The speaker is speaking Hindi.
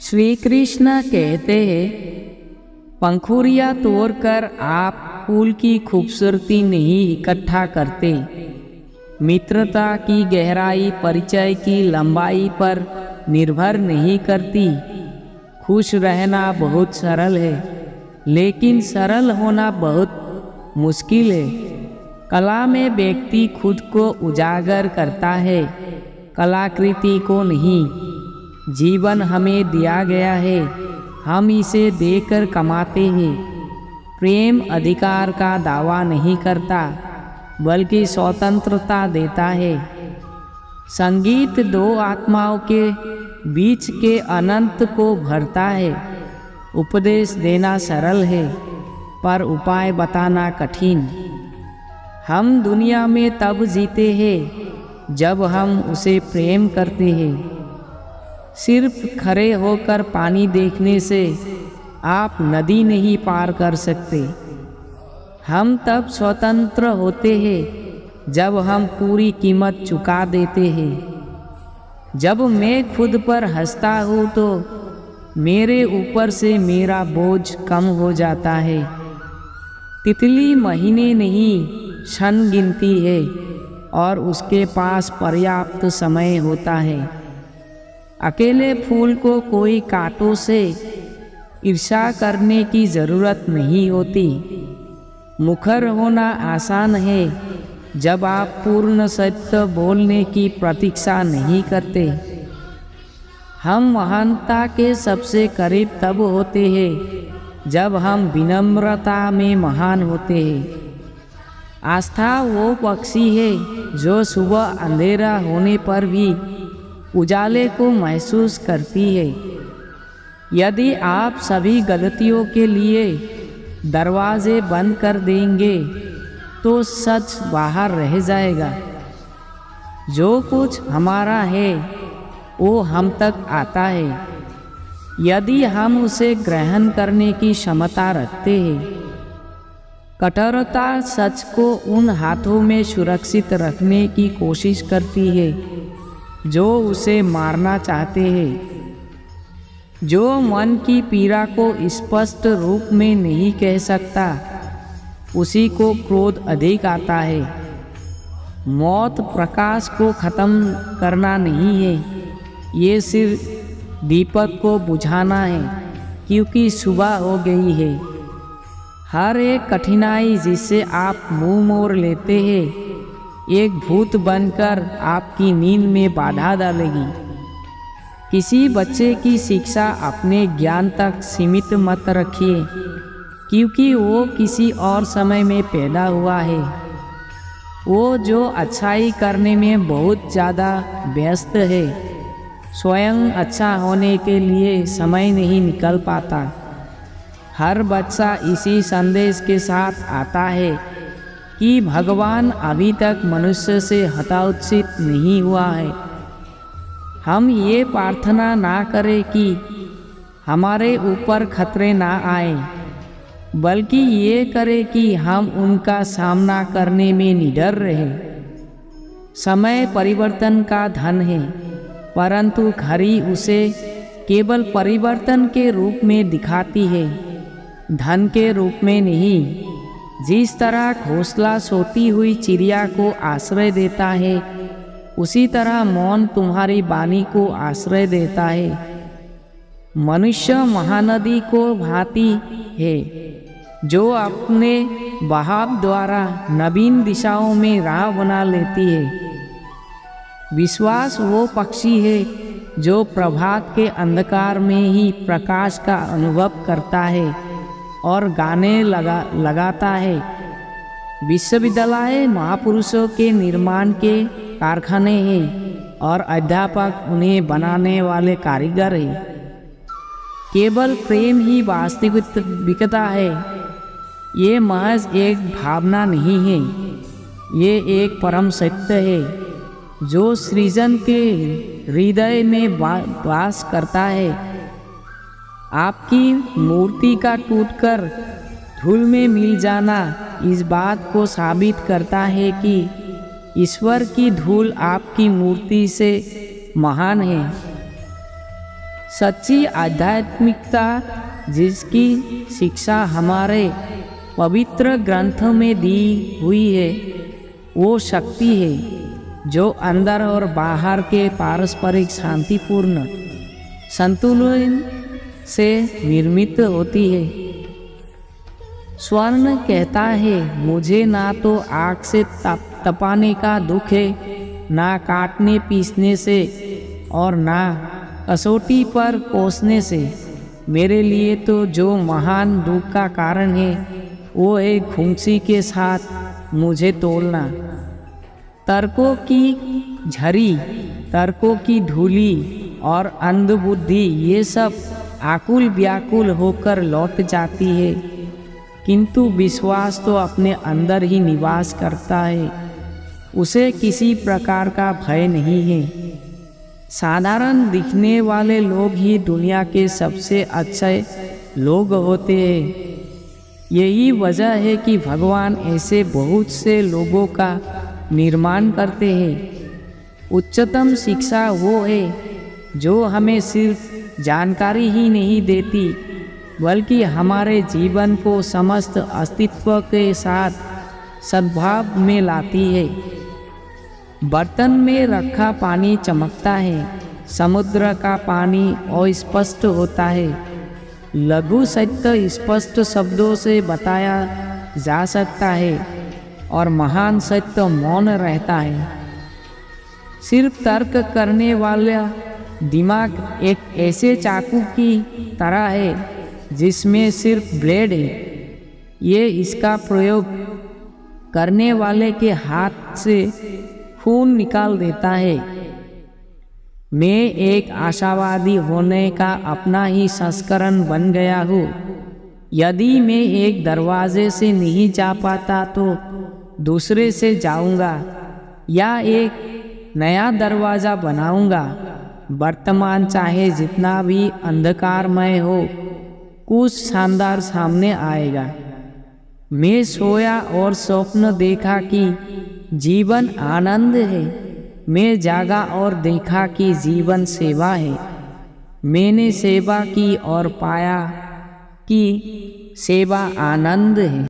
श्री कृष्ण कहते हैं, पंखुड़ियाँ तोड़कर आप फूल की खूबसूरती नहीं इकट्ठा करते। मित्रता की गहराई परिचय की लंबाई पर निर्भर नहीं करती। खुश रहना बहुत सरल है, लेकिन सरल होना बहुत मुश्किल है। कला में व्यक्ति खुद को उजागर करता है, कलाकृति को नहीं। जीवन हमें दिया गया है, हम इसे देकर कमाते हैं। प्रेम अधिकार का दावा नहीं करता, बल्कि स्वतंत्रता देता है। संगीत दो आत्माओं के बीच के अनंत को भरता है। उपदेश देना सरल है, पर उपाय बताना कठिन। हम दुनिया में तब जीते हैं जब हम उसे प्रेम करते हैं। सिर्फ खड़े होकर पानी देखने से आप नदी नहीं पार कर सकते। हम तब स्वतंत्र होते हैं जब हम पूरी कीमत चुका देते हैं। जब मैं खुद पर हंसता हूँ तो मेरे ऊपर से मेरा बोझ कम हो जाता है। तितली महीने नहीं क्षण गिनती है और उसके पास पर्याप्त समय होता है। अकेले फूल को कोई कांटों से ईर्ष्या करने की ज़रूरत नहीं होती। मुखर होना आसान है जब आप पूर्ण सत्य बोलने की प्रतीक्षा नहीं करते। हम महानता के सबसे करीब तब होते हैं जब हम विनम्रता में महान होते हैं। आस्था वो पक्षी है जो सुबह अंधेरा होने पर भी उजाले को महसूस करती है। यदि आप सभी गलतियों के लिए दरवाजे बंद कर देंगे तो सच बाहर रह जाएगा। जो कुछ हमारा है वो हम तक आता है, यदि हम उसे ग्रहण करने की क्षमता रखते हैं। कठोरता सच को उन हाथों में सुरक्षित रखने की कोशिश करती है जो उसे मारना चाहते हैं। जो मन की पीड़ा को स्पष्ट रूप में नहीं कह सकता, उसी को क्रोध अधिक आता है। मौत प्रकाश को खत्म करना नहीं है, ये सिर्फ दीपक को बुझाना है, क्योंकि सुबह हो गई है। हर एक कठिनाई जिसे आप मुंह मोड़ लेते हैं, एक भूत बनकर आपकी नींद में बाधा डालेगी। किसी बच्चे की शिक्षा अपने ज्ञान तक सीमित मत रखिए, क्योंकि वो किसी और समय में पैदा हुआ है। वो जो अच्छाई करने में बहुत ज़्यादा व्यस्त है, स्वयं अच्छा होने के लिए समय नहीं निकल पाता। हर बच्चा इसी संदेश के साथ आता है कि भगवान अभी तक मनुष्य से हतोत्साहित नहीं हुआ है। हम ये प्रार्थना ना करें कि हमारे ऊपर खतरे ना आए, बल्कि ये करें कि हम उनका सामना करने में निडर रहें। समय परिवर्तन का धन है, परंतु घड़ी उसे केवल परिवर्तन के रूप में दिखाती है, धन के रूप में नहीं। जिस तरह घोंसला सोती हुई चिड़िया को आश्रय देता है, उसी तरह मौन तुम्हारी वाणी को आश्रय देता है। मनुष्य महानदी को भांति है जो अपने बहाव द्वारा नवीन दिशाओं में राह बना लेती है। विश्वास वो पक्षी है जो प्रभात के अंधकार में ही प्रकाश का अनुभव करता है और गाने लगाता है। विश्वविद्यालय महापुरुषों के निर्माण के कारखाने हैं और अध्यापक उन्हें बनाने वाले कारीगर हैं। केवल प्रेम ही वास्तविकता है। ये महज एक भावना नहीं है, ये एक परम सत्य है जो सृजन के हृदय में वास करता है। आपकी मूर्ति का टूटकर धूल में मिल जाना इस बात को साबित करता है कि ईश्वर की धूल आपकी मूर्ति से महान है। सच्ची आध्यात्मिकता जिसकी शिक्षा हमारे पवित्र ग्रंथों में दी हुई है, वो शक्ति है जो अंदर और बाहर के पारस्परिक शांतिपूर्ण संतुलन से निर्मित होती है। स्वर्ण कहता है, मुझे ना तो आग से तपाने का दुख है, ना काटने पीसने से और ना कसौटी पर कोसने से। मेरे लिए तो जो महान दुख का कारण है वो है खुमसी के साथ मुझे तोलना। तर्कों की झरी, तर्कों की धूली और अंधबुद्धि ये सब आकुल व्याकुल होकर लौट जाती है, किंतु विश्वास तो अपने अंदर ही निवास करता है, उसे किसी प्रकार का भय नहीं है। साधारण दिखने वाले लोग ही दुनिया के सबसे अच्छे लोग होते हैं। यही वजह है कि भगवान ऐसे बहुत से लोगों का निर्माण करते हैं। उच्चतम शिक्षा वो है जो हमें सिर्फ जानकारी ही नहीं देती, बल्कि हमारे जीवन को समस्त अस्तित्व के साथ सद्भाव में लाती है। बर्तन में रखा पानी चमकता है, समुद्र का पानी अस्पष्ट होता है। लघु सत्य स्पष्ट शब्दों से बताया जा सकता है और महान सत्य मौन रहता है। सिर्फ तर्क करने वाला दिमाग एक ऐसे चाकू की तरह है जिसमें सिर्फ ब्लेड है। ये इसका प्रयोग करने वाले के हाथ से खून निकाल देता है। मैं एक आशावादी होने का अपना ही संस्करण बन गया हूँ। यदि मैं एक दरवाजे से नहीं जा पाता तो दूसरे से जाऊंगा या एक नया दरवाज़ा बनाऊंगा। वर्तमान चाहे जितना भी अंधकारमय हो, कुछ शानदार सामने आएगा। मैं सोया और स्वप्न देखा कि जीवन आनंद है। मैं जागा और देखा कि जीवन सेवा है। मैंने सेवा की और पाया कि सेवा आनंद है।